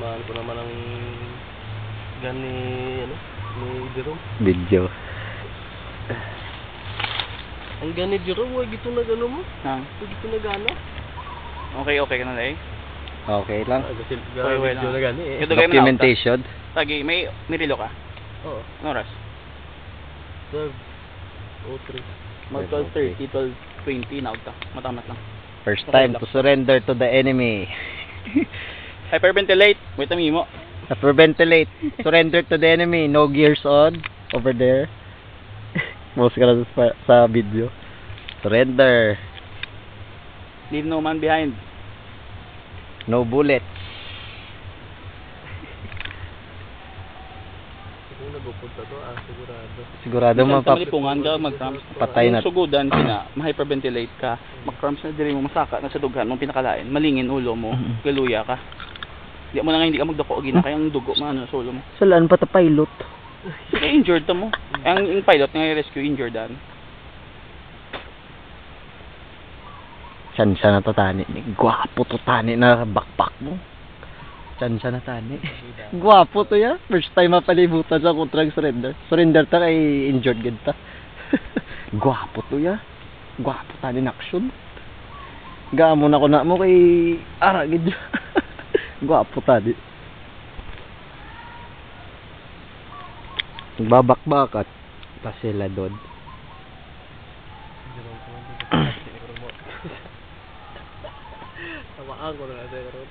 Mahal ko naman ang gani, ano, ni Jerome. Video. Ang gani Jerome, huwag ito na gano mo. Ha? Huwag ito na gana. Okay ka na eh. Okay lang. Kasi Okay video lang. na gani eh. Ito kayo na Documentation. Lagi, may nirilo ka. Oo. Ano oras? 12. O 3. Mag 12:30, 12:20 na ta. Matamat lang. First time to surrender to the enemy. Hyperventilate. Wait a minute mo. Hyperventilate. Surrender to the enemy. No gears on. Over there. Most ka na sa video. Surrender. Leave no man behind. No bullets. Kung nagupunta to, sigurado. Sigurado mo Sa malipungan ka, mag-cramps. patay na. Kung sugudan sina, ma-hyperventilate ka, mag-cramps na diri mo, masaka na sa dughan mong pinakalain, malingin ulo mo, galuya ka. Hindi mo na nga hindi ka magdako gina kaya ang dugo man sa ulo mo. Salaan pa ta pilot. Kaya injured ta mo. Ang pilot nga rescue injured dan. Sansa na to tani. Gwapo to tani na backpack mo. Sansa na tani. Gwapo to ya. First time mapalibutan sa kontrang surrender. Surrender ta kay injured gid ta. Gwapo to ya. Gwapo tani in action. Gamo na ko na mo kay ara gid. Gwapo tani. Babakbakat pa sila doon. Tamaan ko na natin karon.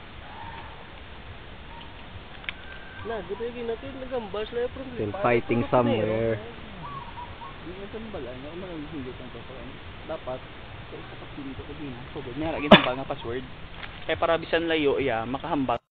Na, dito yung natin nagambas na yung problem. Still fighting somewhere. Hindi na tambalan, ako malang hindi ang paparan. Dapat sa kapatid ko din. So, good. May haragin ang banga password. Kaya para bisan layo, makahambal.